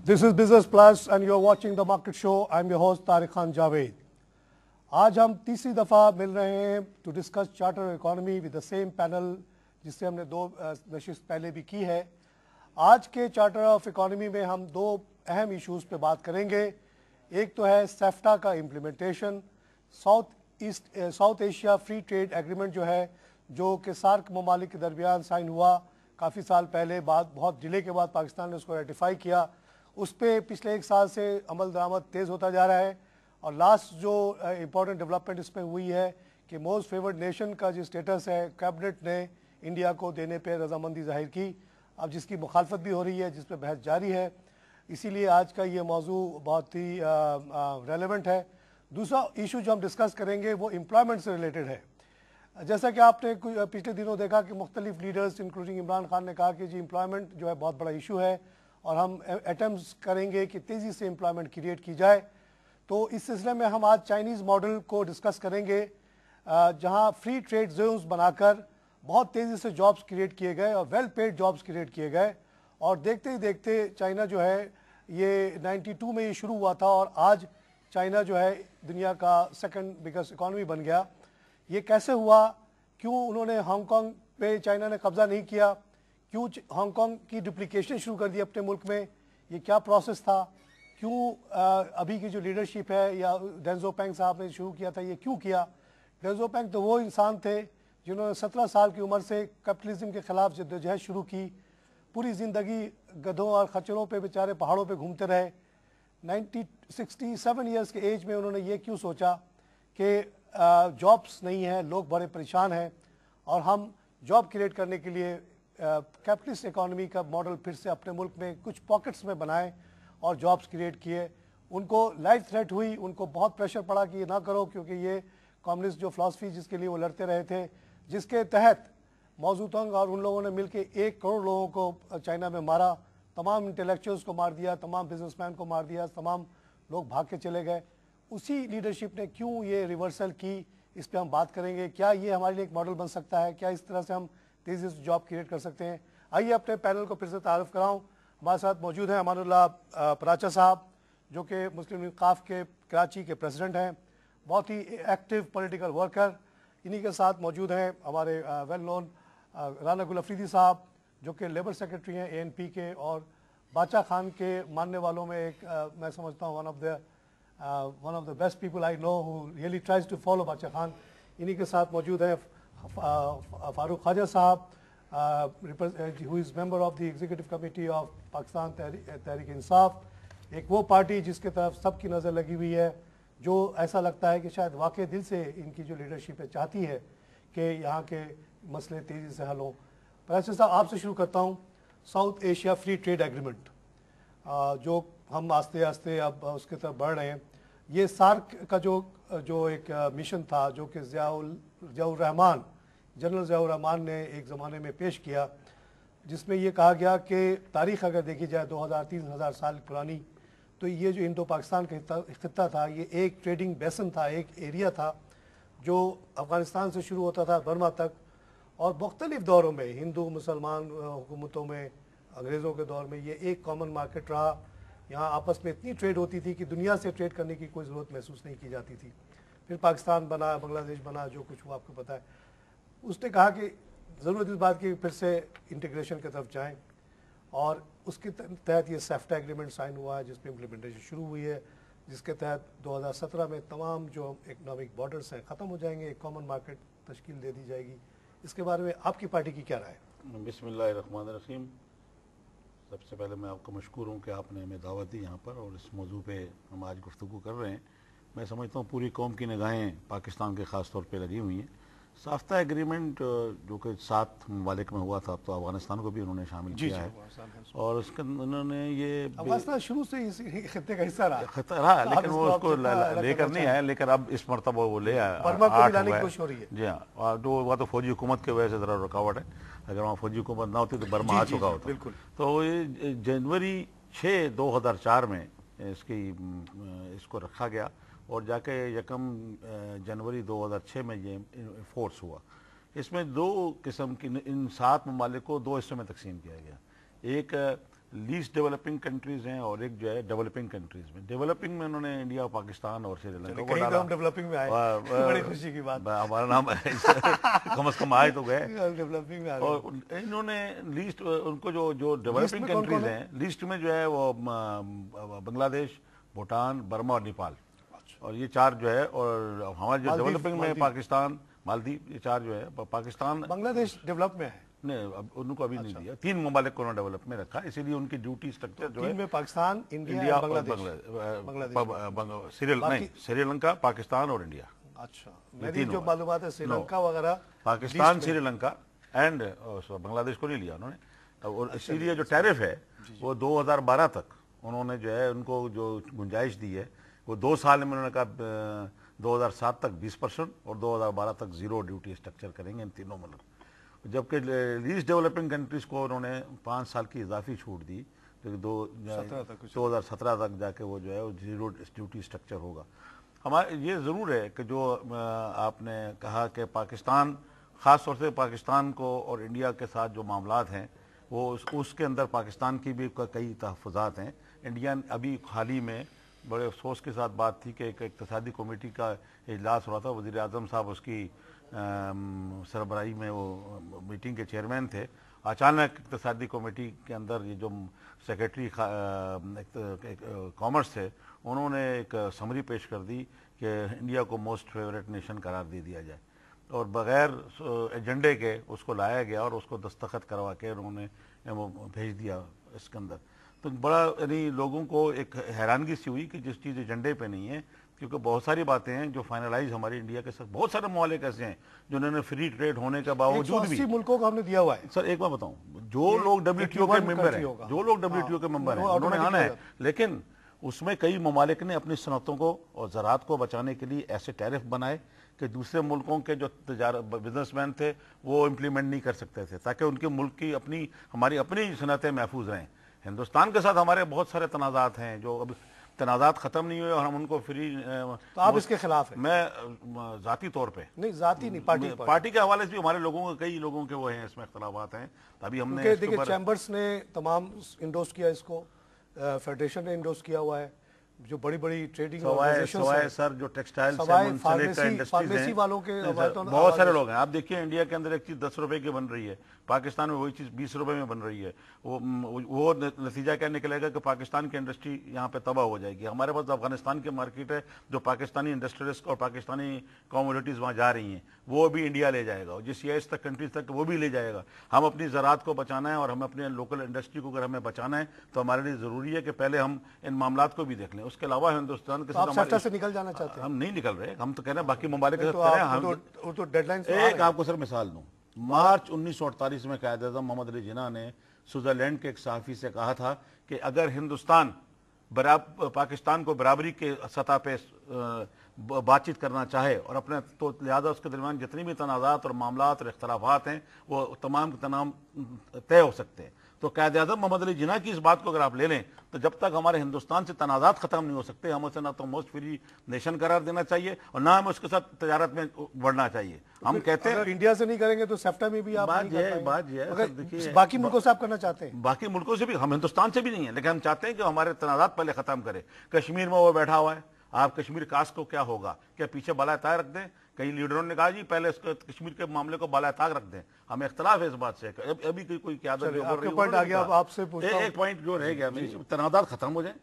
This is Business Plus and you're watching The Market Show. I'm your host Tariq Khan Javed. आज हम तीसरी दफ़ा मिल रहे हैं to discuss charter economy with the same panel जिससे हमने दो नशिस्त पहले भी की है। आज के चार्टर ऑफ इकोनॉमी में हम दो अहम इश्यूज़ पे बात करेंगे। एक तो है सेफ्टा का implementation, south Asia free trade agreement जो है, जो कि सार्क ममालिक के दरमियान साइन हुआ काफ़ी साल पहले, बहुत डिले के बाद पाकिस्तान ने उसको रेटिफाई किया। उस पर पिछले एक साल से अमल दरामद तेज़ होता जा रहा है और लास्ट जो इम्पोर्टेंट डेवलपमेंट इसमें हुई है कि मोस्ट फेवर्ड नेशन का जो स्टेटस है कैबिनेट ने इंडिया को देने पे रजामंदी जाहिर की। अब जिसकी मुखालफत भी हो रही है, जिस पर बहस जारी है, इसीलिए आज का ये मौजू बहुत ही रेलेवेंट है। दूसरा इशू जो हम डिस्कस करेंगे वो एम्प्लॉयमेंट से रिलेटेड है। जैसा कि आपने पिछले दिनों देखा कि मुख्तलिफ लीडर्स इंक्लूडिंग इमरान खान ने कहा कि जी एम्प्लॉयमेंट जो है बहुत बड़ा इशू है और हम अटेम्प्ट्स करेंगे कि तेज़ी से एम्प्लॉयमेंट क्रिएट की जाए। तो इस सिलसिले में हम आज चाइनीज़ मॉडल को डिस्कस करेंगे, जहां फ्री ट्रेड जोन्स बनाकर बहुत तेज़ी से जॉब्स क्रिएट किए गए और वेल पेड जॉब्स क्रिएट किए गए। और देखते ही देखते चाइना जो है ये 92 में ये शुरू हुआ था और आज चाइना जो है दुनिया का सेकंड बिगेस्ट इकॉनमी बन गया। ये कैसे हुआ? क्यों उन्होंने हांगकांग पे चाइना ने कब्ज़ा नहीं किया? क्यों हांगकांग की डुप्लीकेशन शुरू कर दी अपने मुल्क में? ये क्या प्रोसेस था? क्यों अभी की जो लीडरशिप है या डेंग जोपिंग साहब ने शुरू किया था, ये क्यों किया? डेंग जोपिंग तो वो इंसान थे जिन्होंने 17 साल की उम्र से कैपिटलिज्म के खिलाफ जद्दोजहद शुरू की। पूरी ज़िंदगी गधों और खच्चरों पे बेचारे पहाड़ों पे घूमते रहे। 67 ईयर्स के एज में उन्होंने ये क्यों सोचा कि जॉब्स नहीं है, लोग बड़े परेशान हैं और हम जॉब क्रिएट करने के लिए कैपिटलिस्ट इकोनॉमी का मॉडल फिर से अपने मुल्क में कुछ पॉकेट्स में बनाए और जॉब्स क्रिएट किए। उनको लाइफ थ्रेट हुई, उनको बहुत प्रेशर पड़ा कि ये ना करो, क्योंकि ये कम्युनिस्ट जो फिलॉसफी जिसके लिए वो लड़ते रहे थे, जिसके तहत मौजू तंग और उन लोगों ने मिलकर 1 करोड़ लोगों को चाइना में मारा, तमाम इंटेलेक्चुअल्स को मार दिया, तमाम बिजनेसमैन को मार दिया, तमाम लोग भाग के चले गए। उसी लीडरशिप ने क्यों ये रिवर्सल की, इस पर हम बात करेंगे। क्या ये हमारे लिए एक मॉडल बन सकता है? क्या इस तरह से हम तेज़ी से जॉब क्रिएट कर सकते हैं? आइए अपने पैनल को फिर से तारुफ कराऊँ। हमारे साथ मौजूद हैं अमानुल्लाह पराचा साहब, जो कि मुस्लिम लीग काफ के कराची के प्रेसिडेंट हैं, बहुत ही एक्टिव पॉलिटिकल वर्कर। इन्हीं के साथ मौजूद हैं हमारे वेल नोन राना गुल अफरीदी साहब, जो कि लेबर सेक्रेटरी हैं ANP के और बादशाह खान के मानने वालों में एक मैं समझता हूँ one of the best people I know who really tries to follow Badshah Khan. इन्हीं के साथ मौजूद हैं Farooq Khwaja Sahab, who is member of the executive committee of Pakistan Tehreek Insaf, एक वो पार्टी जिसके तरफ सबकी नज़र लगी हुई है, जो ऐसा लगता है कि शायद वाकई दिल से इनकी जो लीडरशिप है चाहती है कि यहाँ के मसले तेज़ी से हल हों। पराचा साहब, आपसे शुरू करता हूँ। South Asia free trade agreement जो हम आस्ते आस्ते अब उसके तरफ बढ़ रहे हैं, ये सार्क का जो एक मिशन था, जो कि जनरल ज़ियाउर रहमान ने एक ज़माने में पेश किया, जिसमें ये कहा गया कि तारीख़ अगर देखी जाए 2000-3000 साल पुरानी, तो ये जो इंडो पाकिस्तान का खित्ता था, ये एक ट्रेडिंग बेसन था, एक एरिया था जो अफ़गानिस्तान से शुरू होता था बर्मा तक, और मुख्तलिफ दौरों में हिंदू मुसलमान हुकूमतों में, अंग्रेज़ों के दौर में ये एक कॉमन मार्केट रहा। यहाँ आपस में इतनी ट्रेड होती थी कि दुनिया से ट्रेड करने की कोई ज़रूरत महसूस नहीं की जाती थी। फिर पाकिस्तान बना, बांग्लादेश बना, जो कुछ वो आपको पता है। उसने कहा कि ज़रूरत इस बात की फिर से इंटीग्रेशन की तरफ जाएं और उसके तहत ये सेफ्टा एग्रीमेंट साइन हुआ है, जिसमें इम्प्लीमेंटेशन शुरू हुई है, जिसके तहत 2017 में तमाम जो इकनॉमिक बॉर्डर्स हैं ख़त्म हो जाएंगे, एक कॉमन मार्केट तश्कील दे दी जाएगी। इसके बारे में आपकी पार्टी की क्या राय है? बिस्मिल्लाहिर्रहमानिर्रहीम। सबसे पहले मैं आपका मशकूर हूँ कि आपने हमें दावत दी यहाँ पर और इस मौजू पे हम आज गुफ्तगू कर रहे हैं। मैं समझता हूँ पूरी कौम की निगाहें पाकिस्तान के ख़ास तौर पे लगी हुई हैं। साफ्ता एग्रीमेंट जो कि 7 ममालिक में हुआ था, तो अफगानिस्तान को भी उन्होंने शामिल किया है और उसके उन्होंने ये अफगानिस्तान शुरू से इसी खत्ते का हिस्सा रहा, लेकिन वो उसको लेकर नहीं आया, लेकिन अब इस मरतबा वो ले आया। जी हाँ, जो हुआ तो फौजी हुकूमत की वजह से ज़रा रुकावट है। अगर वहाँ फौजी हुकूमत ना होती तो बर्मा आ चुका होता। तो ये जनवरी 6, 2004 में इसको रखा गया और जाके 1 जनवरी 2006 में ये फोर्स हुआ। इसमें 2 किस्म की, इन 7 ममालिक को 2 हिस्सों में तकसीम किया गया। एक लीस्ट डेवलपिंग कंट्रीज हैं और एक जो है डेवलपिंग कंट्रीज में। डेवलपिंग में उन्होंने इंडिया, पाकिस्तान और श्रीलंका को डाला। डेवलपिंग में आए, बड़ी खुशी की बात, हमारा नाम कम से कम आए तो गए डेवलपिंग में। और इन्होंने लीस्ट, उनको जो डेवलपिंग कंट्रीज हैं लिस्ट में जो है वो बांग्लादेश, भूटान, बर्मा और नेपाल, और ये 4 जो है, और हमारे जो डेवलपिंग में पाकिस्तान, मालदीव, ये 4 जो है। पाकिस्तान, बांग्लादेश डेवलप में है नहीं, अब उनको अभी नहीं दिया। 3 ममालिक को डेवलप में रखा, इसीलिए उनकी ड्यूटी स्ट्रक्चर जो है में पाकिस्तान, इंडिया, बांग्लादेश, श्रीलंका, पाकिस्तान और इंडिया। अच्छा, मेरी जो मालूमात है श्रीलंका वगैरह, पाकिस्तान, श्रीलंका एंड बांग्लादेश को नहीं लिया उन्होंने। और इसीलिए जो टैरिफ है वो 2012 तक उन्होंने जो है उनको जो गुंजाइश दी है वो 2 साल में उन्होंने कहा 2007 तक 20% और 2012 तक 0 ड्यूटी स्ट्रक्चर करेंगे इन तीनों मुल्क। जबकि लीस्ट डेवलपिंग कंट्रीज को उन्होंने 5 साल की इजाफी छूट दी, तो 2017 तक जाके वो जो है 0 ड्यूटी स्ट्रक्चर होगा। हमारे ये ज़रूर है कि जो आपने कहा कि पाकिस्तान, ख़ास तौर से पाकिस्तान को और इंडिया के साथ जो मामलात हैं वो उसके अंदर पाकिस्तान की भी कई तहफ़्फ़ुज़ात हैं। इंडिया अभी हाल ही में बड़े अफसोस के साथ बात थी कि एक इक़्तिसादी कमेटी का इजलास हो रहा था, वज़ीर आज़म साहब उसकी सरबराही में वो मीटिंग के चेयरमैन थे। अचानक इक़्तिसादी कमेटी के अंदर ये जो सेक्रेटरी कॉमर्स थे उन्होंने एक समरी पेश कर दी कि इंडिया को मोस्ट फेवरेट नेशन करार दे दिया जाए, और बग़ैर एजेंडे के उसको लाया गया और उसको दस्तखत करवा के उन्होंने वो भेज दिया इसके अंदर। तो बड़ा यानी लोगों को एक हैरानगी सी हुई कि जिस चीज़ एजेंडे पे नहीं है, क्योंकि बहुत सारी बातें हैं जो फाइनलाइज हमारी इंडिया के साथ, बहुत सारे ममालिक ऐसे हैं जो उन्होंने फ्री ट्रेड होने के बावजूद भी, 180 मुल्कों को हमने दिया हुआ है। सर एक बार बताऊं, जो लोग WTO के मेंबर हैं, उन्होंने आना है, लेकिन उसमें कई ममालिक ने अपनी सनतों को और ज़राअत को बचाने के लिए ऐसे टैरिफ बनाए कि दूसरे मुल्कों के जो बिजनेसमैन थे वो इम्प्लीमेंट नहीं कर सकते थे, ताकि उनके मुल्क की हमारी अपनी सनतें महफूज रहें। हिंदुस्तान के साथ हमारे बहुत सारे तनाज़ात हैं जो अब तनाज़ात ख़त्म नहीं हुए और हम उनको फ्री। तो आप इसके खिलाफ हैं? मैं ज़ाती तौर पे नहीं, ज़ाती नहीं, पार्टी के हवाले से भी हमारे लोगों के, कई लोगों के वो हैं, इसमें इख्तलाफात हैं। तभी हमने देखिए चैम्बर्स ने तमाम इंडोर्स किया इसको, फेडरेशन ने इंडोर्स किया हुआ है, जो बड़ी बड़ी ट्रेडिंग सवाए सर जो टेक्सटाइल फार्मेसी वालों के बहुत सारे लोग हैं। आप देखिए इंडिया के अंदर एक चीज 10 रुपए की बन रही है, पाकिस्तान में वही चीज 20 रुपए में बन रही है। वो नतीजा क्या निकलेगा कि पाकिस्तान की इंडस्ट्री यहाँ पे तबाह हो जाएगी। हमारे पास अफगानिस्तान की मार्केट है, जो पाकिस्तानी इंडस्ट्रियलिस्ट और पाकिस्तानी कमोडिटीज वहाँ जा रही हैं, वो भी इंडिया ले जाएगा, जिस CIS तक कंट्रीज तक वो भी ले जाएगा। हम अपनी ज़राअत को बचाना है और हमें अपने लोकल इंडस्ट्री को अगर हमें बचाना है तो हमारे लिए ज़रूरी है कि पहले हम इन मामलात को भी देख लें। उसके अलावा हिंदुस्तान के साथ से निकल जाना चाहते हैं? हम नहीं निकल रहे, हम तो कह रहे हैं बाकी ममालिक के साथ कह रहे हैं। तो डेडलाइन एक आपको सर मिसाल दूं, मार्च 1948 में कायद आज़म मोहम्मद अली जिन्ना ने स्विट्जरलैंड के एक सहाफ़ी से कहा था कि अगर हिंदुस्तान पाकिस्तान को बराबरी के सतह पे बातचीत करना चाहे और अपने, तो लिहाजा उसके दरमियान जितनी भी तनाज़ात और मामलात और इख्तलाफात हैं वो तमाम तय हो सकते हैं। तो कायद आज़म मोहम्मद अली जिन्ना की इस बात को अगर आप ले लें तो जब तक हमारे हिंदुस्तान से तनाज़ात खत्म नहीं हो सकते, हम उसे ना तो मोस्ट फ्री नेशन करार देना चाहिए और ना हमें उसके साथ तजारत में बढ़ना चाहिए। हम कहते हैं इंडिया से नहीं करेंगे तो सेफ्टा में भी आप बात है, बाकी मुल्कों से आप करना चाहते हैं? बाकी मुल्कों से भी, हम हिंदुस्तान से भी नहीं है, लेकिन हम चाहते हैं कि हमारे तनाज़ात पहले खत्म करे। कश्मीर में वो बैठा हुआ है, आप कश्मीर कास्ट को क्या होगा, क्या पीछे बाला ताक रख दें? कई लीडरों ने कहा जी पहले कश्मीर के मामले को बाला ताक रख दें। हमें इख्तलाफ है इस बात से, अभी कोई क्या आपसे एक पॉइंट जो रह गया, तनाज़ात खत्म हो जाए।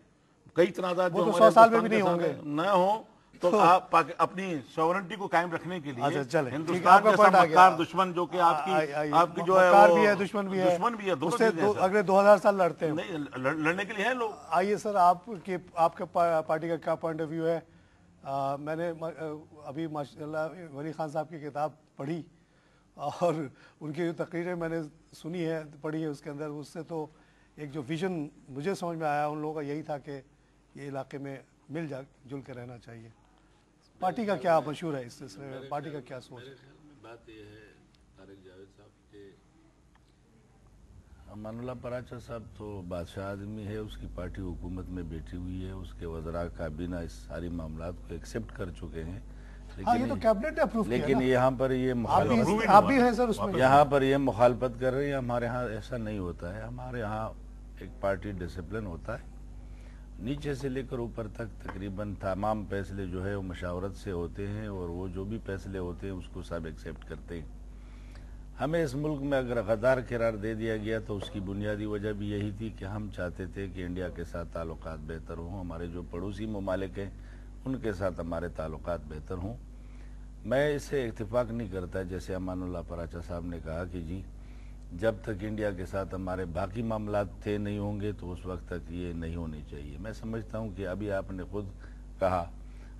कई तनाज़ात जो 100 साल में भी नहीं होंगे, न हो तो आप अपनी सॉवरेनिटी को कायम रखने के लिए हिंदुस्तान जैसा मक्कार दुश्मन जो कि आपकी जो है दुश्मन भी है, उससे अगले 2000 साल लड़ते हैं, नहीं लड़ने के लिए है लोग। आइए सर, आपके पार्टी का क्या पॉइंट ऑफ व्यू है? मैंने अभी माशाल्लाह वली खान साहब की किताब पढ़ी और उनकी तकरीरें मैंने सुनी है, पढ़ी है, उसके अंदर उससे तो एक जो विजन मुझे समझ में आया उन लोगों का यही था कि ये इलाके में जुल के रहना चाहिए। पार्टी का क्या मशहूर है इस सिलसिले में, पार्टी का क्या सोच है? बात यह है तारिक जावेद साहब के, अमानुल्लाह पराचा साहब तो बादशाह आदमी है, उसकी पार्टी हुकूमत में बैठी हुई है, उसके वज़रा काबीना इस सारी मामलात को एक्सेप्ट कर चुके हैं। लेकिन ये तो कैबिनेट ने अप्रूव किया, लेकिन यहाँ पर ये आप भी हैं सर उसमें, यहाँ पर ये मुखालफत कर रहे हैं। हमारे यहाँ ऐसा नहीं होता है। हमारे यहाँ एक पार्टी डिसिप्लिन होता है। नीचे से लेकर ऊपर तक तकरीबन तमाम फैसले जो है वो मशावरत से होते हैं, और वो जो भी फैसले होते हैं उसको सब एक्सेप्ट करते हैं। हमें इस मुल्क में अगर गद्दार करार दे दिया गया तो उसकी बुनियादी वजह भी यही थी कि हम चाहते थे कि इंडिया के साथ ताल्लुकात बेहतर हों, हमारे जो पड़ोसी ममालिक हैं उनके साथ हमारे ताल्लुकात बेहतर हों। मैं इससे इत्तेफाक नहीं करता जैसे अमानुल्लाह पराचा साहब ने कहा कि जी जब तक इंडिया के साथ हमारे बाकी मामलात तय नहीं होंगे तो उस वक्त तक ये नहीं होनी चाहिए। मैं समझता हूँ कि अभी आपने खुद कहा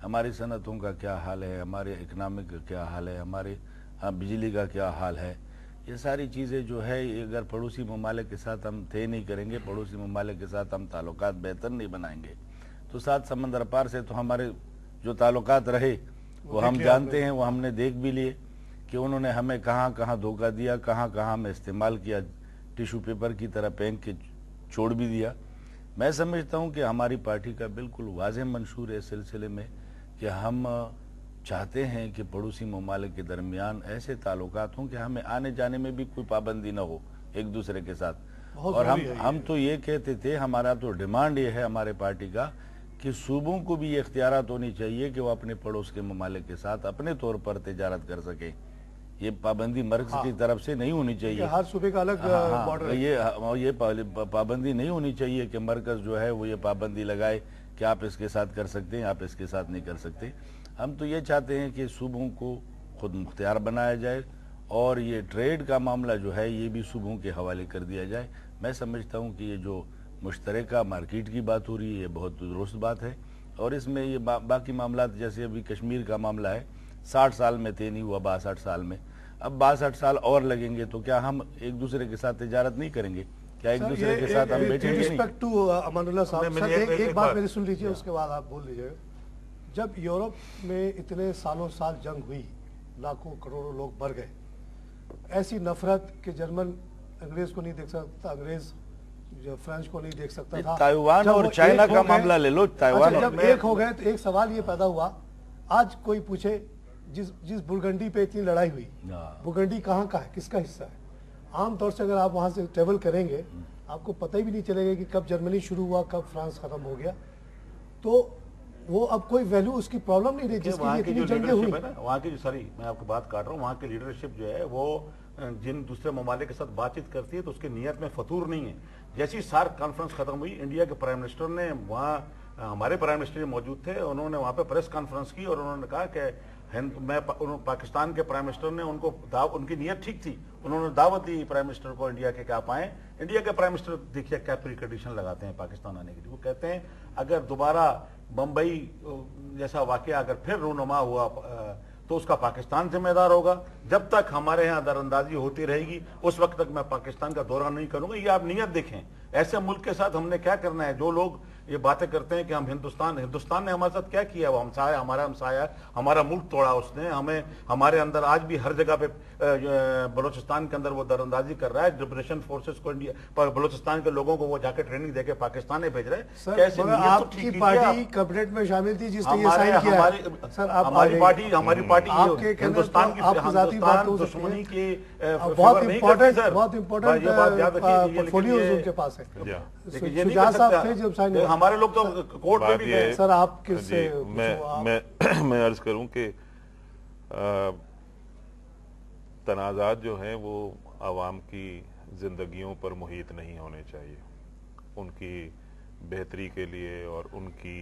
हमारी सनतों का क्या हाल है, हमारे इकनॉमिक का क्या हाल है, हमारे बिजली का क्या हाल है, ये सारी चीज़ें जो है अगर पड़ोसी ममालिक के साथ हम तय नहीं करेंगे, पड़ोसी ममालिक के साथ हम ताल्लुकात बेहतर नहीं बनाएंगे तो 7 समंदर पार से तो हमारे जो ताल्लुकात रहे वो हम जानते हैं, वो हमने देख भी लिए कि उन्होंने हमें कहाँ कहाँ धोखा दिया, कहाँ कहाँ हमें इस्तेमाल किया, टिश्यू पेपर की तरह फेंक के छोड़ भी दिया। मैं समझता हूँ कि हमारी पार्टी का बिल्कुल वाज़ेह मंशूर है इस सिलसिले में कि हम चाहते हैं कि पड़ोसी ममालिक के दरमियान ऐसे ताल्लुकात हों कि हमें आने जाने में भी कोई पाबंदी ना हो एक दूसरे के साथ। और हम तो ये कहते थे, हमारा तो डिमांड ये है हमारे पार्टी का कि सूबों को भी ये इख्तियारात होनी चाहिए कि वो अपने पड़ोस के ममालिक के साथ अपने तौर पर तिजारत कर सकें। ये पाबंदी मर्कज की तरफ से नहीं होनी चाहिए, हर सूबे का अलग बॉर्डर। ये पाबंदी नहीं होनी चाहिए कि मरकज जो है वो ये पाबंदी लगाए कि आप इसके साथ कर सकते हैं, आप इसके साथ नहीं कर सकते। हम तो ये चाहते हैं कि सूबों को खुद मुख्तियार बनाया जाए और ये ट्रेड का मामला जो है ये भी सूबों के हवाले कर दिया जाए। मैं समझता हूँ कि ये जो मुश्तरका मार्केट की बात हो रही है ये बहुत दुरुस्त बात है, और इसमें ये बाकी मामला जैसे अभी कश्मीर का मामला है 60 साल में तय नहीं हुआ, 62 साल में, अब 62 साल और लगेंगे तो क्या हम एक दूसरे के साथ तिजारत नहीं करेंगे? क्या एक दूसरे के साथ हम बैठेंगे नहीं? रिस्पेक्ट टू अमानुल्लाह साहब, सर एक बात मेरी सुन लीजिए, उसके बाद आप बोल लीजिएगा। जब यूरोप में इतने सालों साल जंग हुई, लाखों करोड़ों लोग मर गए, ऐसी नफरत कि जर्मन अंग्रेज को नहीं देख सकता, अंग्रेज जो फ्रेंच को नहीं देख सकता था। ताइवान और चाइना का मामला ले लो, ताइवान जब एक हो गए तो एक सवाल ये पैदा हुआ, आज कोई पूछे जिस बुरगंडी पे इतनी लड़ाई हुई, बुरगंडी कहाँ का है, किसका हिस्सा है? आमतौर से अगर आप वहां से ट्रेवल करेंगे आपको पता ही भी नहीं चलेगा कि कब जर्मनी शुरू हुआ, कब फ्रांस खत्म हो गया। तो वो अब कोई वैल्यू उसकी प्रॉब्लम नहीं रही जिसकी इतनी जंगें हुई। वहाँ की जो सारी, मैं आपको बात काट रहा हूँ, वहाँ की लीडरशिप जो है वो जिन दूसरे ममालिक के साथ बातचीत करती है तो उसकी नीयत में फतूर नहीं है। जैसी सार्क कॉन्फ्रेंस खत्म हुई, इंडिया के प्राइम मिनिस्टर ने वहाँ, हमारे प्राइम मिनिस्टर मौजूद थे, उन्होंने वहाँ पे प्रेस कॉन्फ्रेंस की और उन्होंने कहा कि पाकिस्तान के प्राइम मिनिस्टर ने उनको उनकी नीयत ठीक थी, उन्होंने दावत दी प्राइम मिनिस्टर को इंडिया के, क्या आप आए। इंडिया के प्राइम मिनिस्टर देखिए क्या प्री कंडीशन लगाते हैं पाकिस्तान आने के लिए। वो कहते हैं अगर दोबारा बम्बई जैसा वाकया अगर फिर रूनुमा हुआ तो उसका पाकिस्तान जिम्मेदार होगा। जब तक हमारे यहाँ दरअंदाजी होती रहेगी उस वक्त तक मैं पाकिस्तान का दौरा नहीं करूंगा। ये आप नीयत देखें, ऐसे मुल्क के साथ हमने क्या करना है। जो लोग ये बातें करते हैं कि हम हिंदुस्तान ने हमारे साथ क्या किया, वो हमारा हमसाया, हमारा मुल्क तोड़ा उसने, हमें हमारे अंदर आज भी हर जगह पे बलूचिस्तान के अंदर वो दरअंदाजी कर रहा है। लिबरेशन फोर्सेस को इंडिया बलूचिस्तान के लोगों को वो जाके ट्रेनिंग देके पाकिस्तान में भेज रहे हैं। कैसे आपकी पार्टी कैबिनेट में शामिल थी जिसने ये साइन किया है? सर हमारी पार्टी हिंदुस्तान की दुश्मनी की बहुत इम्पोर्टेंट पोर्टफोलियो उनके पास है। शुजात साहब थे जब साइन, हमारे लोग तो कोर्ट में भी गए। सर आप किससे? मैं अर्ज करूं कि तनाज़ात जो हैं वो आवाम की जिंदगियों पर मुहित नहीं होने चाहिए, उनकी बेहतरी के लिए और उनकी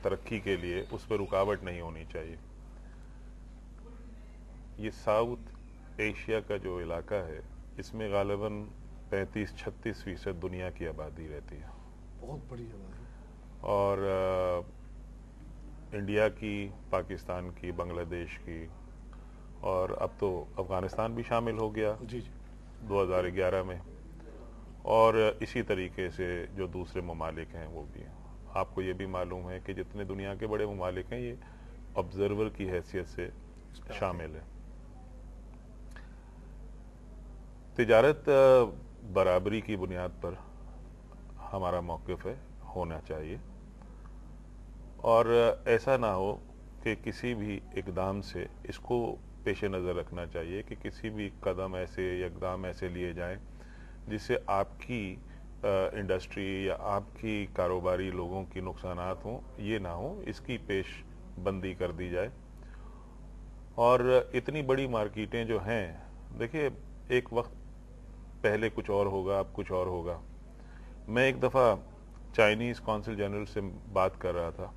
तरक्की के लिए उस पर रुकावट नहीं होनी चाहिए। ये साउथ एशिया का जो इलाका है इसमें गालिबन 35-36% दुनिया की आबादी रहती है, बहुत बड़ी आबादी, और इंडिया की, पाकिस्तान की, बांग्लादेश की, और अब तो अफगानिस्तान भी शामिल हो गया जी 2011 में, और इसी तरीके से जो दूसरे ममालिक हैं वो भी हैं। आपको ये भी मालूम है कि जितने दुनिया के बड़े ममालिक हैं ये ऑब्जर्वर की हैसियत से शामिल है। तिजारत बराबरी की बुनियाद पर हमारा मौक़िफ़ है, होना चाहिए, और ऐसा ना हो कि किसी भी इक़दाम से, इसको पेश नज़र रखना चाहिए कि किसी भी कदम ऐसे, इक़दाम ऐसे लिए जाएं जिससे आपकी इंडस्ट्री या आपकी कारोबारी लोगों की नुकसानात हों, ये ना हो, इसकी पेश बंदी कर दी जाए। और इतनी बड़ी मार्केटें जो हैं, देखिए एक वक्त पहले कुछ और होगा, अब कुछ और होगा। मैं एक दफ़ा चाइनीज़ कौंसिल जनरल से बात कर रहा था,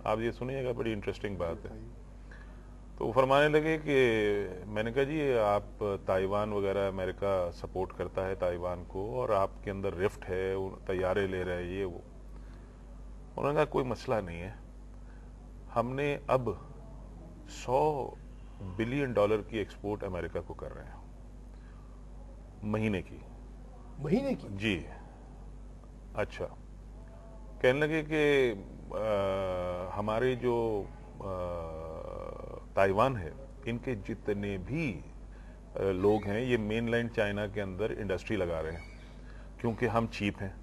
आप ये सुनिएगा, बड़ी इंटरेस्टिंग बात है। तो वो फरमाने लगे कि मैंने कहा जी आप ताइवान वगैरह, अमेरिका सपोर्ट करता है ताइवान को और आपके अंदर रिफ्ट है, तैयारे ले रहे हैं ये वो। उन्होंने कहा कोई मसला नहीं है, हमने अब $100 बिलियन की एक्सपोर्ट अमेरिका को कर रहे हैं महीने की। जी। अच्छा, कहने लगे कि हमारे जो ताइवान है, इनके जितने भी लोग हैं ये मेनलैंड चाइना के अंदर इंडस्ट्री लगा रहे हैं क्योंकि हम चीप हैं।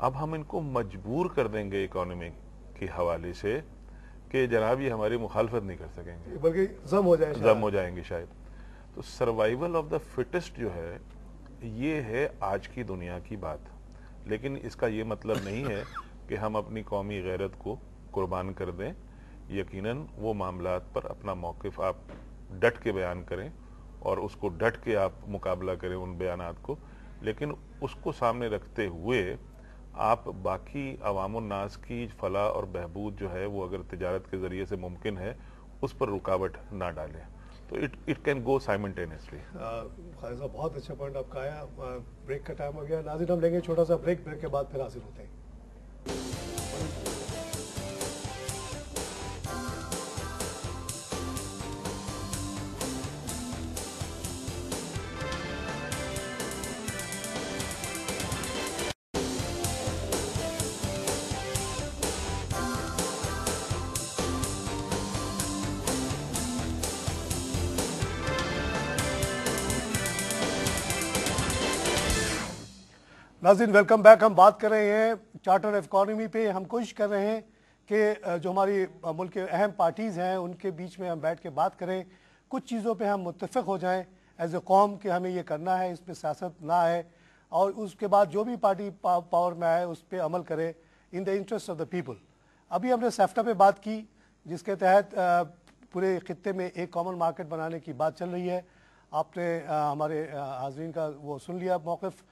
अब हम इनको मजबूर कर देंगे इकोनॉमी के हवाले से कि जनाब ये हमारी मुखालफत नहीं कर सकेंगे, बल्कि जम हो जाएंगे शायद। तो सर्वाइवल ऑफ द फिटेस्ट जो है ये है आज की दुनिया की बात, लेकिन इसका ये मतलब नहीं है कि हम अपनी कौमी गैरत को कुर्बान कर दें। यकीनन वो मामलात पर अपना मौक़िफ़ आप डट के बयान करें और उसको डट के आप मुकाबला करें उन बयानात को, लेकिन उसको सामने रखते हुए आप बाकी अवाम नास की फलाह और बहबूद जो है वो अगर तिजारत के ज़रिए से मुमकिन है उस पर रुकावट ना डालें, तो it can go simultaneously. Khalid साहब बहुत अच्छा पॉइंट आपका आया। ब्रेक का टाइम हो गया नाज़रीन, हम लेंगे छोटा सा ब्रेक के बाद फिर हाजिर होते हैं। नाज़रीन वेलकम बैक। हम बात कर रहे हैं चार्टर इकॉनमी पे। हम कोशिश कर रहे हैं कि जो हमारी मुल्क के अहम पार्टीज़ हैं उनके बीच में हम बैठ के बात करें, कुछ चीज़ों पे हम मुत्तफ़िक़ हो जाएं एज ए कौम कि हमें ये करना है, इसमें सियासत ना आए, और उसके बाद जो भी पार्टी पावर में आए उस पर अमल करे in the interest of the people. अभी हमने सेफ्टा पे बात की जिसके तहत पूरे ख़ित्ते में एक कॉमन मार्केट बनाने की बात चल रही है। आपने हमारे हाज़रीन का वो सुन लिया मौक़िफ़।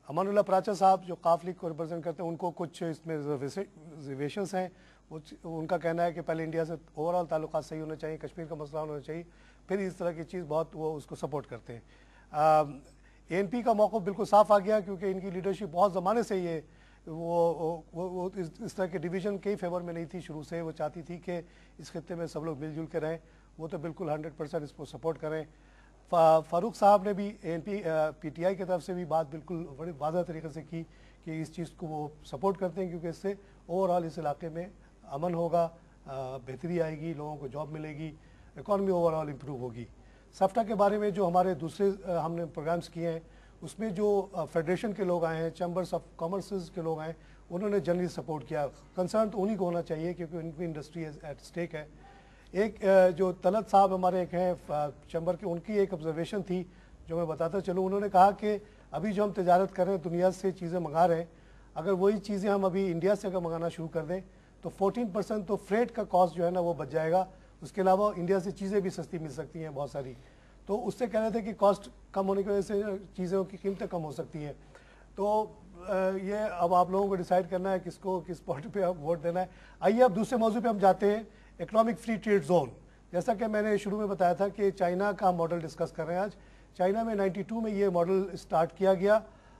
अमानुल्लाह पराचा साहब जो काफ लीग को रिप्रेजेंट करते हैं उनको कुछ इसमें रिजर्वेशंस हैं। उनका कहना है कि पहले इंडिया से ओवरऑल ताल्लुकात सही होने चाहिए, कश्मीर का मसला होना चाहिए, फिर इस तरह की चीज़ बहुत वो उसको सपोर्ट करते हैं। ANP का मौक़िफ़ बिल्कुल साफ़ आ गया क्योंकि इनकी लीडरशिप बहुत ज़माने से ये वो इस तरह के डिवीज़न के फेवर में नहीं थी। शुरू से वो चाहती थी कि इस खित्ते में सब लोग मिलजुल के रहें। वो तो बिल्कुल 100% इसको सपोर्ट करें। फारूक साहब ने भी ANP PTI की तरफ से भी बात बिल्कुल बड़ी वाज़ह तरीके से की कि इस चीज़ को वो सपोर्ट करते हैं क्योंकि इससे ओवरऑल इस इलाके में अमन होगा, बेहतरी आएगी, लोगों को जॉब मिलेगी, इकॉनमी ओवरऑल इम्प्रूव होगी। सेफ्टा के बारे में जो हमारे दूसरे हमने प्रोग्राम्स किए हैं उसमें जो फेडरेशन के लोग आए हैं, चैम्बर्स ऑफ कॉमर्स के लोग आए, उन्होंने जनरली सपोर्ट किया। कंसर्न तो उन्हीं को होना चाहिए क्योंकि उनकी इंडस्ट्री एट स्टेक है। एक जो तलत साहब हमारे एक हैं चैम्बर के, उनकी एक ऑब्जर्वेशन थी जो मैं बताता चलूँ। उन्होंने कहा कि अभी जो हम तजारत कर रहे हैं, दुनिया से चीज़ें मंगा रहे हैं, अगर वही चीज़ें हम अभी इंडिया से अगर मंगाना शुरू कर दें तो 14% तो फ्रेट का कॉस्ट जो है ना वो बच जाएगा। उसके अलावा इंडिया से चीज़ें भी सस्ती मिल सकती हैं बहुत सारी। तो उससे कह रहे थे कि कॉस्ट कम होने की वजह से चीज़ों की कीमतें कम हो सकती हैं। तो ये अब आप लोगों को डिसाइड करना है किसको किस पार्टी पे आप वोट देना है। आइए अब दूसरे मौजू पे हम जाते हैं, इकोनॉमिक फ्री ट्रेड जोन। जैसा कि मैंने शुरू में बताया था कि चाइना का मॉडल डिस्कस कर रहे हैं आज। चाइना में 92 में ये मॉडल स्टार्ट किया गया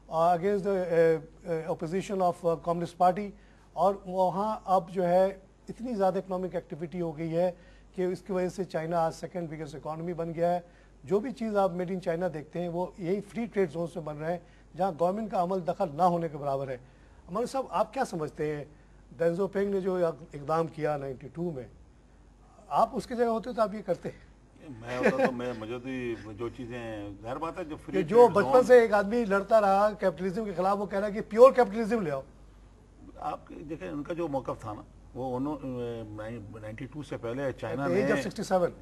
against the opposition of communist party, और वहाँ अब जो है इतनी ज़्यादा इकोनॉमिक एक्टिविटी हो गई है कि इसकी वजह से चाइना आज सेकेंड बिगेस्ट इकॉनमी बन गया है। जो भी चीज़ आप मेड इन चाइना देखते हैं वो यही फ्री ट्रेड जोन में बन रहे हैं जहाँ गवर्नमेंट का अमल दखल ना होने के बराबर है। हमारे साहब आप क्या समझते हैं, डेंग एक्सोपिंग ने जो इकदाम किया 92 में, आप उसकी जगह होते तो आप ये करते? मैं होता तो मैं मुझे तो जो चीज़ें ज़ाहिर बात है जो बचपन से एक आदमी लड़ता रहा कैपिटलिज्म के खिलाफ, वो कह रहा है कि प्योर कैपिटलिज्म ले आओ। आप देखें उनका जो मौक़िफ़ था ना वो 92 से पहले चाइना ने 67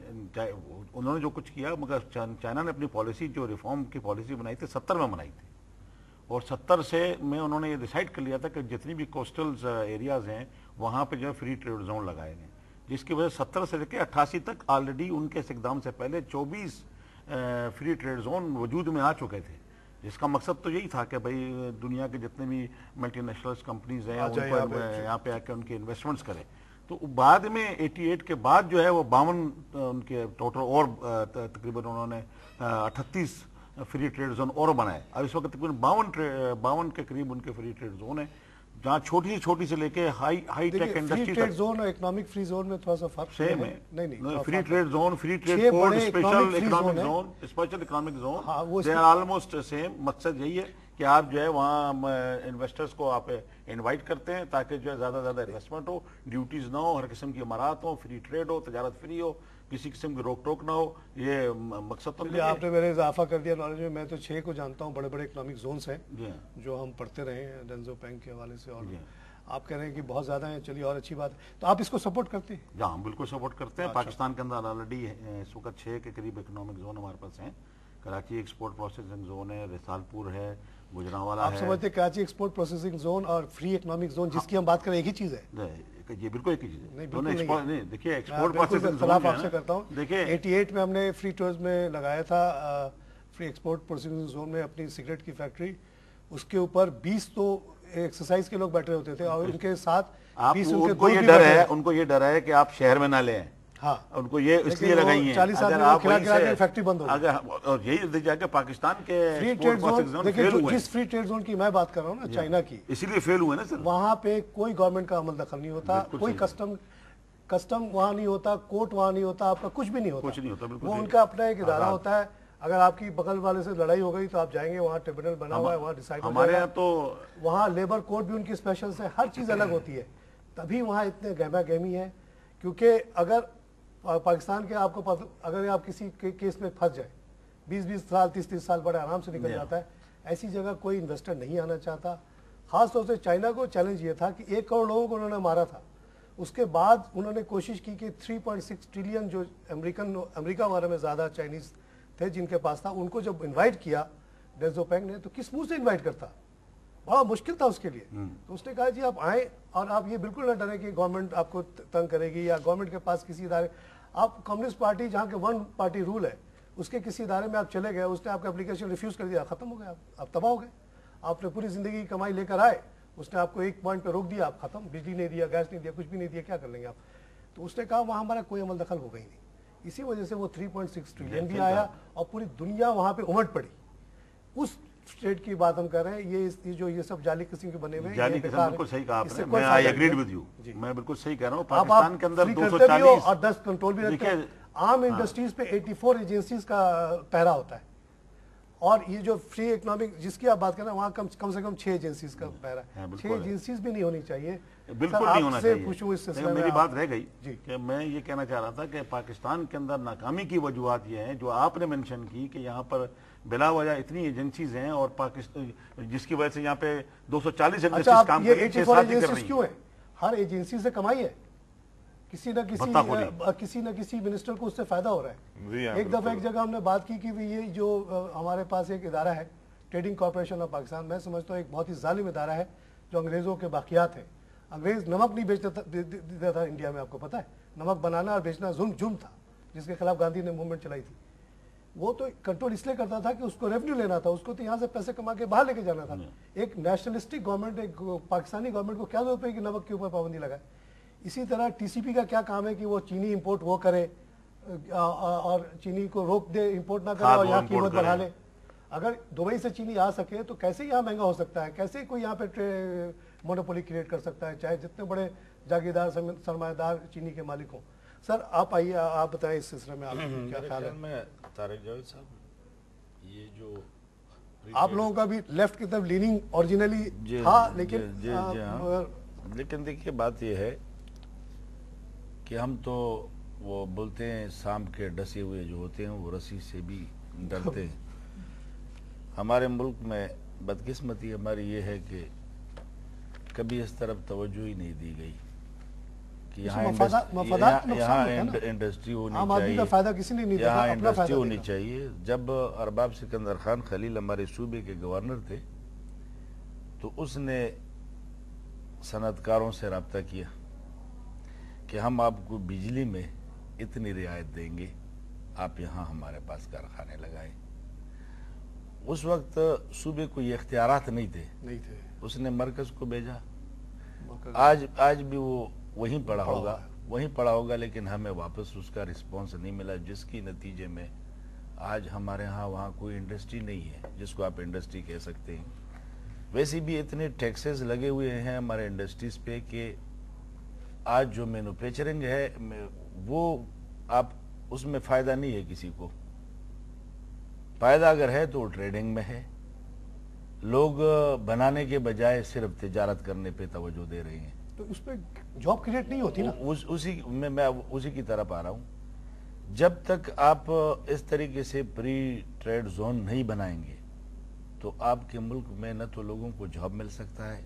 उन्होंने जो कुछ किया, मगर चाइना ने अपनी पॉलिसी जो रिफॉर्म की पॉलिसी बनाई थी 70 में बनाई थी, और 70 से में उन्होंने ये डिसाइड कर लिया था कि जितनी भी कोस्टल एरियाज हैं वहाँ पे जो है फ्री ट्रेड जोन लगाए गए, जिसकी वजह से 70 से लेकर 88 तक ऑलरेडी उनके इक़दाम से पहले 24 फ्री ट्रेड जोन वजूद में आ चुके थे, जिसका मकसद तो यही था कि भाई दुनिया के जितने भी मल्टी नेशनल कंपनीज हैं उनको यहाँ पे आके उनके इन्वेस्टमेंट्स करें। तो बाद में 88 के बाद जो है वो 52 उनके टोटल और तकरीबन उन्होंने 38 फ्री ट्रेड जोन और बनाए। अब इस वक्त तकरीबन 52 के करीब उनके फ्री ट्रेड जोन है, जहाँ छोटी से लेके high tech industry free trade zone और इकोनॉमिक फ्री जोन में थोड़ा सा फर्क सेम है। नहीं, free trade zone, free trade code, special economic zone, special economic zone, they are almost same. मकसद यही है कि आप जो है वहाँ इन्वेस्टर्स को आप इनवाइट करते हैं ताकि जो है ज्यादा इन्वेस्टमेंट हो, ड्यूटीज ना हो, हर किस्म की इमारत हो, फ्री ट्रेड हो, तजारत फ्री हो, किसी किस्म की रोक टोक ना हो, ये मकसद तो नहीं। आपने मेरे इजाफा कर दिया नॉलेज में। मैं तो 6 को जानता हूँ, बड़े बड़े इकोनॉमिक जोन्स हैं जो हम पढ़ते रहे हैं डेंजो पेंग के हवाले से, और आप कह रहे हैं कि बहुत ज्यादा है। चलिए, और अच्छी बात है। तो आप इसको सपोर्ट करते हैं? हाँ, हम बिल्कुल सपोर्ट करते हैं। पाकिस्तान के अंदर ऑलरेडी इस वक्त 6 के करीब इकोनॉमिक जोन हमारे पास हैं। कराची एक्सपोर्ट प्रोसेसिंग जोन है, रिसालपुर है, गुजरांवाला है। आप समझते हैं कराची एक्सपोर्ट प्रोसेसिंग जोन और फ्री इकोनॉमिक जोन जिसकी हम बात करें एक ही चीज है? ये बिल्कुल एक ही चीज है। नहीं, देखिए एक्सपोर्ट प्रोसेसिंग जोन आपसे करता हूँ। देखिए 88 में हमने फ्री ट्रेड में लगाया था, फ्री एक्सपोर्ट प्रोसेसिंग जोन में अपनी सिगरेट की फैक्ट्री, उसके ऊपर 20 तो एक्सरसाइज के लोग बैठे होते थे और उनके साथ 20 उनको ये डर है कि आप शहर में ना लें। हाँ, उनको ये इसलिए लगाई है 40 अगर आप फैक्ट्री बंद हो अगर, और यही जाके पाकिस्तान के फ्री ट्रेड जोन, देखिए जिस फ्री ट्रेड जोन की मैं बात कर रहा हूँ ना, चाइना की, इसीलिए फेल हुए ना सर। वहाँ पे कोई गवर्नमेंट का अमल दखल नहीं होता, कोई कस्टम वहाँ नहीं होता, कोर्ट वहाँ नहीं होता, आपका कुछ भी नहीं होता। वो उनका अपना एक इदारा होता है। अगर आपकी बगल वाले से लड़ाई हो गई तो आप जाएंगे, वहाँ ट्रिब्यूनल बना हुआ है, वहाँ डिसाइड हमारे यहाँ तो वहाँ लेबर कोड भी उनकी स्पेशल से, हर चीज अलग होती है। तभी वहाँ इतने गहमा गहमी है, क्योंकि अगर पाकिस्तान के आपको अगर आप किसी केस में फंस जाए 20-20 साल 30-30 साल बड़े आराम से निकल जाता है। ऐसी जगह कोई इन्वेस्टर नहीं आना चाहता। खास तौर से चाइना को चैलेंज ये था कि 1 करोड़ लोगों को उन्होंने मारा था। उसके बाद उन्होंने कोशिश की कि 3.6 ट्रिलियन जो अमेरिका वाले में ज्यादा चाइनीज थे जिनके पास था, उनको जब इन्वाइट किया डेंजो पेंग ने, तो किस मुंह से इन्वाइट करता? बड़ा मुश्किल था उसके लिए। तो उसने कहा जी आप आए और आप ये बिल्कुल ना डरे कि गवर्नमेंट आपको तंग करेगी या गवर्नमेंट के पास किसी इदारे, आप कम्युनिस्ट पार्टी जहाँ के 1 पार्टी रूल है उसके किसी इदारे में आप चले गए, उसने आपका एप्लीकेशन रिफ्यूज कर दिया, खत्म हो गया, आप तबाह हो गए। आपने पूरी जिंदगी की कमाई लेकर आए, उसने आपको एक पॉइंट पे रोक दिया, आप खत्म, बिजली नहीं दिया, गैस नहीं दिया, कुछ भी नहीं दिया, क्या कर लेंगे आप? तो उसने कहा वहाँ हमारा कोई अमल दखल होगा ही नहीं। इसी वजह से वो 3.6 ट्रिलियन भी आया और पूरी दुनिया वहाँ पे उमड़ पड़ी। उस स्टेट की बात हम कर रहे हैं, ये सब जाली किस्म के बने हुए हैं। बिल्कुल सही कहा आपने, मैं आई एग्रीड विद यू, मैं बिल्कुल सही कह रहा हूँ। पाकिस्तान के अंदर 240 और 10 कंट्रोल भी रखते हैं। आम इंडस्ट्रीज पे 84 एजेंसीज का पहरा होता है, और ये जो फ्री इकोनॉमिक जिसकी आप बात कर रहे हैं वहाँ कम से कम 6 एजेंसीज का पहरा है। 6 एजेंसीज भी नहीं होनी चाहिए, बिल्कुल नहीं होना चाहिए। पूछूं इस सिलसिले में, मेरी बात रह गई कि मैं ये कहना चाह रहा था कि पाकिस्तान के अंदर नाकामी की वजूहत ये हैं जो आपने मेंशन की कि यहाँ पर बिला वजह इतनी एजेंसीज हैं और पाकिस्तान जिसकी वजह से यहाँ पे 240 इंडस्ट्रीज काम कर रही हैं। क्यों है? हर एजेंसी से कमाई है, किसी न किसी मिनिस्टर को उससे फायदा हो रहा है। एक दफा एक जगह हमने बात की कि ये जो हमारे पास एक इदारा है ट्रेडिंग कॉर्पोरेशन ऑफ पाकिस्तान, मैं समझता हूँ एक बहुत ही जालिम इदारा है जो अंग्रेजों के बाकियात है। अंग्रेज नमक नहीं बेचता था इंडिया में, आपको पता है? नमक बनाना और बेचना जुर्म था, जिसके खिलाफ गांधी ने मूवमेंट चलाई थी। वो तो कंट्रोल इसलिए करता था कि उसको रेवेन्यू लेना था, उसको तो यहाँ से पैसे कमा के बाहर लेके जाना था। एक नेशनलिस्टिक गवर्नमेंट, एक पाकिस्तानी गवर्नमेंट को क्या जरूरत है कि नमक के ऊपर पाबंदी लगाए? इसी तरह टीसीपी का क्या काम है कि वो चीनी इंपोर्ट वो करे और चीनी को रोक दे, इंपोर्ट ना करे और यहाँ कीमत बढ़ा ले। अगर दुबई से चीनी आ सके तो कैसे यहाँ महंगा हो सकता है? कैसे कोई यहाँ पे मोनोपोली क्रिएट कर सकता है, चाहे जितने बड़े जागीरदार सरमायादार चीनी के मालिक हों? सर आप आइए, आप बताएं इस सिलसिले में आपका क्या ख्याल है? मैं तारिक जावेद साहब, ये जो आप लोगों का भी लेफ्ट की तरफ लीनिंग ओरिजिनली था, लेकिन देखिए बात ये है कि हम तो वो बोलते हैं सांप के डसे हुए जो होते हैं वो रस्सी से भी डरते हैं। हमारे मुल्क में बदकिस्मती हमारी ये है कि कभी इस तरफ तवज्जो ही नहीं दी गई। कि यहाँ इंडस्ट्री होनी चाहिए। जब अरबाब सिकंदर खान खलील हमारे सूबे के गवर्नर थे तो उसने सनतकारों से रब्ता किया कि हम आपको बिजली में इतनी रियायत देंगे, आप यहाँ हमारे पास कारखाने लगाएं। उस वक्त सूबे को ये इख्तियारात नहीं थे, उसने मरकज को भेजा। आज भी वो वहीं पड़ा होगा, लेकिन हमें वापस उसका रिस्पॉन्स नहीं मिला, जिसकी नतीजे में आज हमारे यहाँ वहाँ कोई इंडस्ट्री नहीं है जिसको आप इंडस्ट्री कह सकते हैं। वैसे भी इतने टैक्सेस लगे हुए हैं हमारे इंडस्ट्रीज पे कि आज जो मैन्युफैक्चरिंग है वो आप उसमें फायदा नहीं है किसी को। फायदा अगर है तो ट्रेडिंग में है। लोग बनाने के बजाय सिर्फ तिजारत करने पे तवज्जो दे रहे हैं, तो उस पे जॉब क्रिएट नहीं होती ना। मैं उसी की तरफ आ रहा हूं। जब तक आप इस तरीके से प्री ट्रेड जोन नहीं बनाएंगे तो आपके मुल्क में न तो लोगों को जॉब मिल सकता है।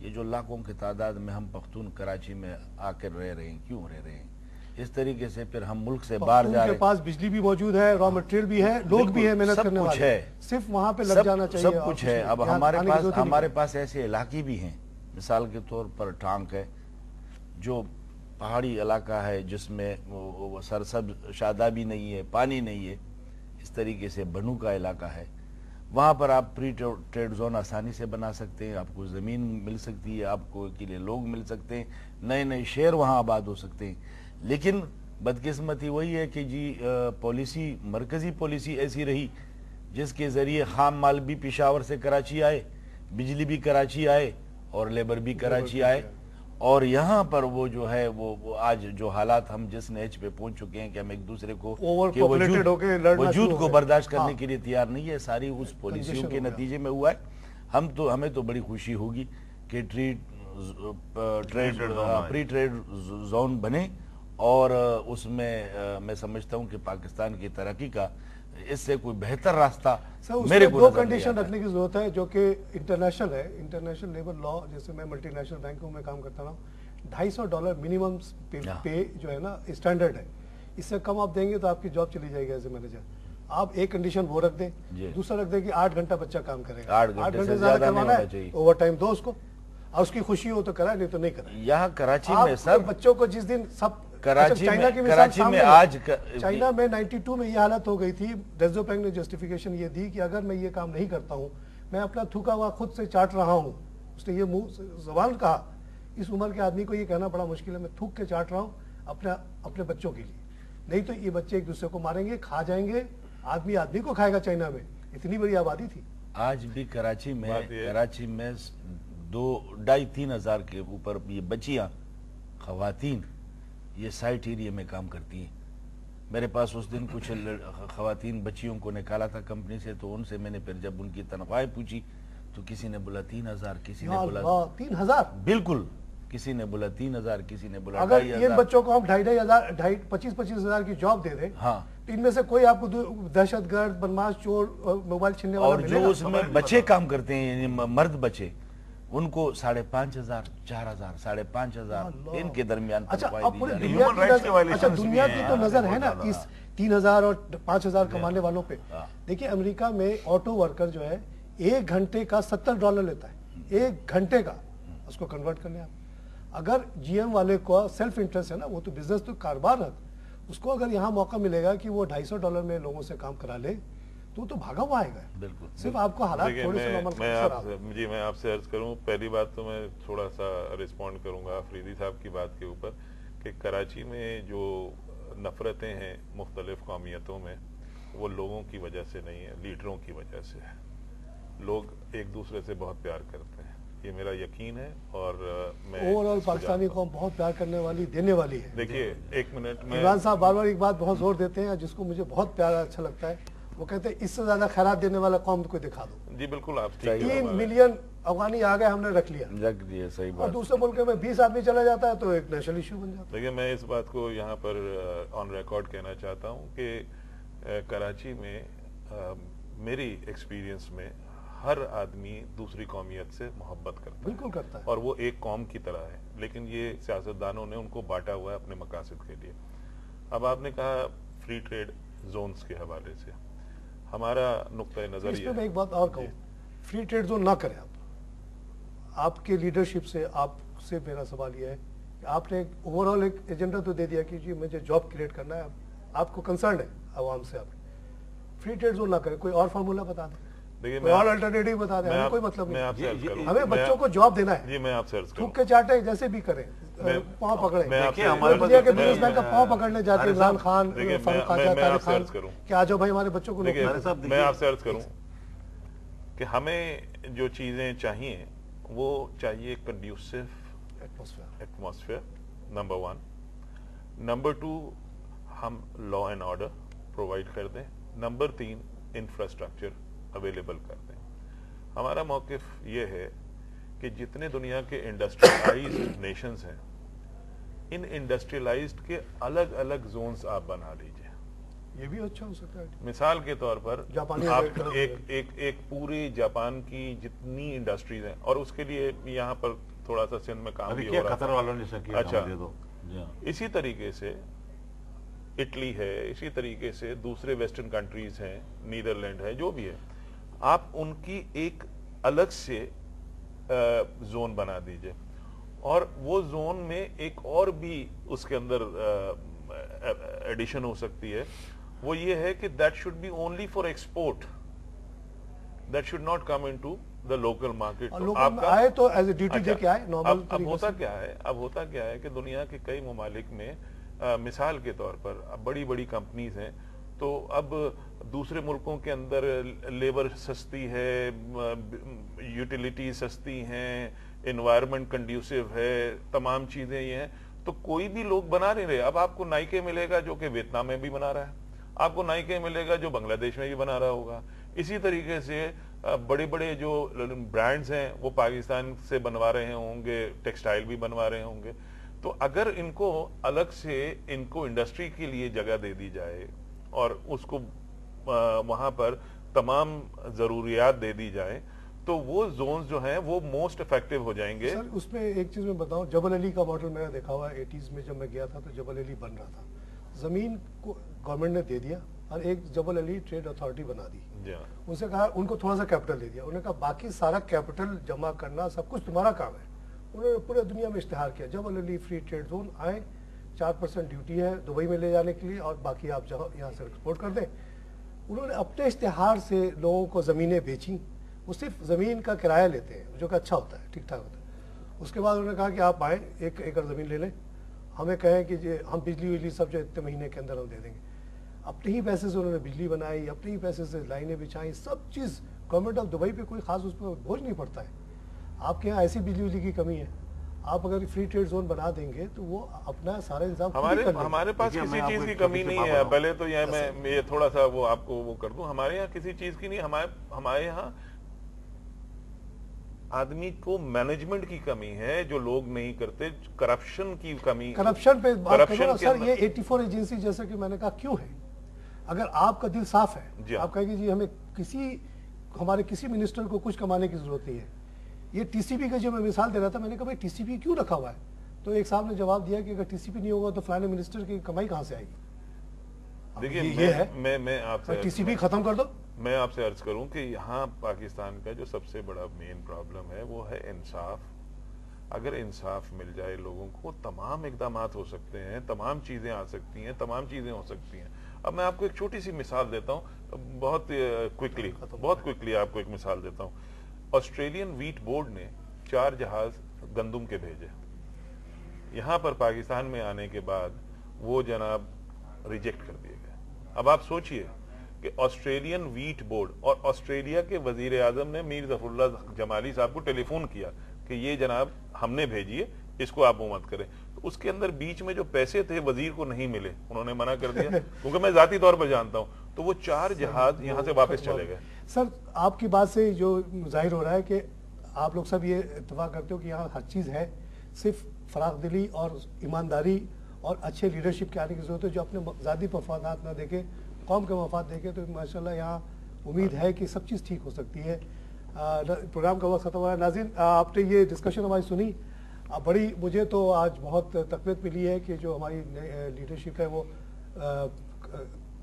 ये जो लाखों की तादाद में हम पख्तून कराची में आकर रह रहे हैं, क्यों रह रहे हैं? इस तरीके से फिर हम मुल्क से बाहर जा रहे हैं। उनके पास बिजली भी मौजूद है, रॉ मटेरियल भी है, लोग भी है, मेहनत करने वाले है, सिर्फ वहां पे लग जाना चाहिए। सब कुछ है। अब हमारे पास ऐसे इलाके भी हैं, मिसाल के तौर पर टांक है जो पहाड़ी इलाका है जिसमें सरसब शादाबी नहीं है, पानी नहीं है। इस तरीके से बनू का इलाका है, वहां पर आप प्री ट्रेड जोन आसानी से बना सकते हैं। आपको जमीन मिल सकती है, आपको के लिए लोग मिल सकते हैं, नए नए शहर वहां आबाद हो सकते हैं। लेकिन बदकिस्मती वही है कि जी पॉलिसी, मरकजी पॉलिसी ऐसी रही जिसके जरिए खाम माल भी पेशावर से कराची आए, बिजली भी कराची आए और लेबर भी कराची आए। और यहाँ पर वो जो है वो आज जो हालात हम जिस नेच पे पहुंच चुके हैं कि हम एक दूसरे को वजूद को बर्दाश्त करने के लिए तैयार नहीं है, सारी उस पॉलिसियों के नतीजे में हुआ है। हमें तो बड़ी खुशी होगी कि प्री ट्रेड जोन बने और उसमें मैं समझता हूं कि पाकिस्तान की तरक्की का इससे कोई बेहतर रास्ता मेरे को दो कंडीशन रखने की जरूरत है जो कि इंटरनेशनल है। इंटरनेशनल लेबर लॉ, जैसे मैं मल्टीनेशनल बैंकों में काम करता हूँ, $250 मिनिमम पे जो है ना स्टैंडर्ड है। इससे कम आप देंगे तो आपकी जॉब चली जाएगी एज ए मैनेजर। आप एक कंडीशन वो रख दें, दूसरा रख दें कि 8 घंटा बच्चा काम करेगा, 8 घंटे से ज्यादा करवाना है, ओवर टाइम दो उसको, और उसकी खुशी हो तो कराए, नहीं तो नहीं कराए। यहाँ कराची में सर बच्चों को जिस दिन सब कराची में आज चाइना में 92 में ये हालत हो गई थी। रिजर्व बैंक ने जस्टिफिकेशन ये दी कि अगर मैं ये काम नहीं करता हूँ, मैं अपना थूका हुआ खुद से चाट रहा हूँ, उसने ये मुंह जबान कहा। इस उम्र के आदमी को ये कहना बड़ा मुश्किल है, मैं थूक के चाट रहा हूँ अपने बच्चों के लिए, नहीं तो ये बच्चे एक दूसरे को मारेंगे, खा जाएंगे, आदमी को खाएगा। चाइना में इतनी बड़ी आबादी थी। आज भी कराची में 2-2.5-3 हजार के ऊपर ये बच्चियां, खवातीन ये साइट एरिया में काम करती हैं। मेरे पास उस दिन कुछ खवातीन बच्चियों को निकाला था कंपनी से, तो उनसे मैंने फिर जब उनकी तनख्वाहें पूछी तो किसी ने बोला 3,000, किसी ने बोला 3,000, बिल्कुल, किसी ने बोला 3,000, किसी ने बोला अगर ये बच्चों को हम 2,500 25-25 हजार की जॉब दे दें, हाँ, तो इनमें से कोई आपको दहशतगर्द, बदमाश, चोर, मोबाइल छीनने वाला और जो उसमें बच्चे काम करते हैं, मर्द बच्चे, उनको 5,500, 4,000, 5,500 इनके दरमियान। अच्छा, अब पूरे दुनिया की तो नजर है ना इस 3,000 और 5,000 कमाने वालों पे। देखिए अमेरिका में ऑटो वर्कर जो है 1 घंटे का $70 लेता है, 1 घंटे का। उसको कन्वर्ट करने आप, अगर जीएम वाले को सेल्फ इंटरेस्ट है ना, वो तो बिजनेस तो कारोबार है, उसको अगर यहाँ मौका मिलेगा कि वो $250 में लोगों से काम करा ले तो भागा हुआ आएगा। बिल्कुल, सिर्फ आपको हालात थोड़े से नॉर्मल मैं आपसे अर्ज करूं, पहली बात तो मैं थोड़ा सा रिस्पॉन्ड करूंगा अफरीदी साहब की बात के ऊपर कि कराची में जो नफरतें हैं मुख्तलिफ कौमियतों में, वो लोगों की वजह से नहीं है, लीडरों की वजह से है। लोग एक दूसरे से बहुत प्यार करते हैं, ये मेरा यकीन है। और मैं ओवरऑल पाकिस्तानी कौम बहुत प्यार करने वाली, देने वाली है। देखिए 1 मिनट में इमरान साहब बार बार एक बात बहुत जोर देते हैं जिसको मुझे बहुत प्यारा अच्छा लगता है, वो कहते हैं इससे ज्यादा खैरात देने वाला कौम को दिखा दो। जी बिल्कुल, आप 3 मिलियन अफगानी आ गए, हमने रख लिया, सही बात। और दूसरे मुल्क में 20 आदमी चला जाता है तो एक नेशनल इशू बन जाता है। देखिए मैं इस बात को यहाँ पर ऑन रिकॉर्ड कहना चाहता हूँ कि कराची में मेरी एक्सपीरियंस में हर आदमी दूसरी कौमियत से मोहब्बत करता है, बिल्कुल करता है, और वो एक कौम की तरह है, लेकिन ये सियासतदानों ने उनको बांटा हुआ है अपने मकासद के लिए। अब आपने कहा फ्री ट्रेड जोन्स के हवाले से हमारा नुक्ता नजर ये है। मैं एक बात और कहूँ, फ्री ट्रेड जोन ना करें आप। आपके लीडरशिप से आपसे मेरा सवाल यह है कि आपने एक ओवरऑल एक एजेंडा तो दे दिया कि जी मुझे जॉब क्रिएट करना है, आपको कंसर्न है आवाम से, आप फ्री ट्रेड जोन ना करें, कोई और फार्मूला बता दें, कोई और अल्टरनेटिव बता दें, हमें कोई मतलब नहीं, हमें बच्चों को जॉब देना है। जी मैं आपसे अर्ज करूं, थूक के चाटे जैसे भी करें, पाँव पकड़े, हमारे दुनिया के बिजनेसमैन का पाँव पकड़ने जाते हैं, इमरान खान, फारूक ख्वाजा, तारिक खान, कि आ जाओ भाई हमारे बच्चों को। मैं आपसे अर्ज करूं कि हमें जो चीजें चाहिए वो चाहिए कंड्यूसिव एटमॉस्फेयर, नंबर 1। नंबर 2 हम लॉ एंड ऑर्डर प्रोवाइड कर दें। नंबर 3 इंफ्रास्ट्रक्चर अवेलेबल कर दें। हमारा मौकिफ ये है कि जितने दुनिया के इंडस्ट्रियलाइज्ड नेशंस हैं, इन इंडस्ट्रियलाइज्ड के अलग अलग जोन्स आप बना लीजिए। ये भी अच्छा हो सकता है। मिसाल के तौर पर जापानी आप एक पूरी जापान की जितनी इंडस्ट्रीज हैं, और उसके लिए यहाँ पर थोड़ा सा सिंध में काम भी हो रहा है, कतर वालों ने किया। अच्छा, इसी तरीके से इटली है, इसी तरीके से दूसरे वेस्टर्न कंट्रीज हैं, नीदरलैंड है, जो भी है, आप उनकी एक अलग से जोन बना दीजिए, और वो जोन में एक और भी उसके अंदर एडिशन हो सकती है। वो ये है कि that should be only for export, that should not come into the local market. आपका आए तो एज ए ड्यूटी दे के आए नॉर्मल। अब होता क्या है कि दुनिया के कई ममालिक में मिसाल के तौर पर बड़ी बड़ी कंपनीज हैं, तो अब दूसरे मुल्कों के अंदर लेबर सस्ती है, यूटिलिटी सस्ती हैं, एनवायरनमेंट कंड्यूसिव है, तमाम चीजें ये हैं, तो कोई भी लोग बना नहीं रहे। अब आपको नाइके मिलेगा जो कि वियतनाम में भी बना रहा है, आपको नाइके मिलेगा जो बांग्लादेश में भी बना रहा होगा। इसी तरीके से बड़े बड़े जो ब्रांड्स हैं वो पाकिस्तान से बनवा रहे होंगे, टेक्सटाइल भी बनवा रहे होंगे। तो अगर इनको अलग से इनको इंडस्ट्री के लिए जगह दे दी जाए और उसको वहां पर तमाम जरूरियात दे दी जाए, तो वो जोन्स जो हैं वो मोस्ट इफेक्टिव हो जाएंगे। सर उसमें एक चीज मैं बताऊं, जबल अली का मॉडल मैंने देखा हुआ है। 80s में जब मैं गया था तो जबल अली बन रहा था, जमीन को गवर्नमेंट ने दे दिया और एक जबल अली ट्रेड अथॉरिटी बना दी। उनसे कहा, उनको थोड़ा सा कैपिटल दे दिया, उन्होंने कहा बाकी सारा कैपिटल जमा करना सब कुछ तुम्हारा काम है। उन्होंने पूरे दुनिया में इश्तिहार किया, जबल अली फ्री ट्रेड जोन आए, 4% ड्यूटी है दुबई में ले जाने के लिए और बाकी आप यहाँ से एक्सपोर्ट कर दें। उन्होंने अपने इश्तिहार से लोगों को ज़मीनें बेची, वो सिर्फ ज़मीन का किराया लेते हैं जो कि अच्छा होता है, ठीक ठाक होता है। उसके बाद उन्होंने कहा कि आप आए 1 एकड़ ज़मीन ले लें, हमें कहें कि हम बिजली सब जो इतने महीने के अंदर हम दे देंगे। अपने ही पैसे से उन्होंने बिजली बनाई, अपने ही पैसे से लाइनें बिछाई, सब चीज़। गवर्नमेंट ऑफ दुबई पे कोई खास उस पर बोझ नहीं पड़ता है। आपके यहाँ ऐसी बिजली की कमी है, आप अगर फ्री ट्रेड जोन बना देंगे तो वो अपना सारा इंतजाम हमारे पास किसी चीज की कमी नहीं है। पहले तो ये थोड़ा सा वो आपको वो कर दूं, हमारे यहाँ किसी चीज की नहीं। हमारे यहाँ आदमी को मैनेजमेंट की कमी है, जो लोग नहीं करते, करप्शन की कमी। करप्शन पे बात करो सर, ये 84 एजेंसी जैसे कि मैंने कहा क्यों है? अगर आपका दिल साफ है, आप कहेंगे जी हमें हमारे किसी मिनिस्टर को कुछ कमाने की जरूरत नहीं है। ये टीसीपी का जो मैं मिसाल दे रहा था, मैंने कहा भाई टीसीपी क्यों रखा हुआ है? तो एक साहब ने जवाब दिया कि अगर टीसीपी नहीं होगा तो फलाने मिनिस्टर की कमाई कहां से आएगी? देखिए ये है, मैं आपसे टीसीपी खत्म कर दो। मैं आपसे अर्ज करूं कि यहाँ पाकिस्तान का जो सबसे बड़ा मेन प्रॉब्लम है वो है इंसाफ। अगर इंसाफ मिल जाए लोगों को, तमाम इकदामात हो सकते हैं, तमाम चीजें आ सकती हैं, तमाम चीजें हो सकती हैं। अब मैं आपको एक छोटी सी मिसाल देता हूँ, बहुत क्विकली आपको एक मिसाल देता हूँ। ऑस्ट्रेलियन व्हीट बोर्ड ने 4 जहाज गंदुम के भेजे, यहां पर पाकिस्तान में आने के बाद वो जनाब रिजेक्ट कर दिए गए। अब आप सोचिए कि ऑस्ट्रेलियन व्हीट बोर्ड और ऑस्ट्रेलिया के वजीर आजम ने मीर जफरुल्लाह जमाली साहब को टेलीफोन किया कि ये जनाब हमने भेजी है, इसको आप वो मत करें। तो उसके अंदर बीच में जो पैसे थे वजीर को नहीं मिले, उन्होंने मना कर दिया क्योंकि मैं जाती तौर पर जानता हूं। तो वो 4 जहाज यहां से वापस चले गए। सर आपकी बात से जो जाहिर हो रहा है कि आप लोग सब ये इत्तेफाक करते हो कि यहाँ हर चीज़ है, सिर्फ फराख दिली और ईमानदारी और अच्छे लीडरशिप के आने की जरूरत है, जो अपने ज़ाती मफादात ना देखे, कौम के मफाद देखे। तो माशाल्लाह यहाँ उम्मीद है कि सब चीज़ ठीक हो सकती है। प्रोग्राम का वक्त खत्म हुआ है। नाज़रीन, आपने ये डिस्कशन हमारी सुनी, बड़ी मुझे तो आज बहुत तक़वीत मिली है कि जो हमारी लीडरशिप है वो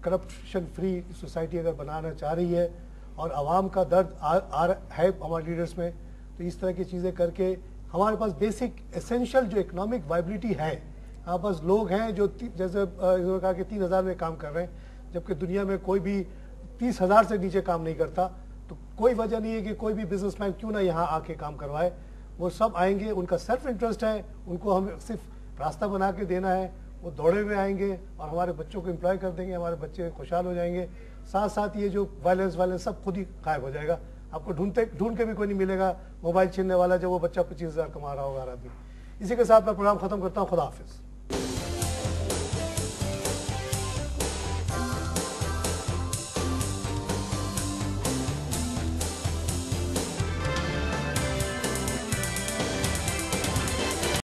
करप्शन फ्री सोसाइटी अगर बनाना चाह रही है और आवाम का दर्द है हमारे लीडर्स में, तो इस तरह की चीज़ें करके हमारे पास बेसिक एसेंशियल जो इकोनॉमिक वाइबिलिटी है, हमारे पास लोग हैं जो जैसे इन्होंने कहा कि 3,000 में काम कर रहे हैं, जबकि दुनिया में कोई भी 30,000 से नीचे काम नहीं करता। तो कोई वजह नहीं है कि कोई भी बिजनेसमैन क्यों ना यहाँ आके काम करवाए। वो सब आएंगे, उनका सेल्फ इंटरेस्ट है, उनको हम सिर्फ रास्ता बना के देना है, वो दौड़े हुए आएंगे और हमारे बच्चों को एम्प्लॉय कर देंगे, हमारे बच्चे खुशहाल हो जाएंगे। साथ साथ ये जो वायलेंस सब खुद ही गायब हो जाएगा। आपको ढूंढ के भी कोई नहीं मिलेगा मोबाइल छीनने वाला जब वो बच्चा 25,000 कमा रहा होगा हर आदमी। इसी के साथ मैं प्रोग्राम खत्म करता हूँ। खुदा हाफिज।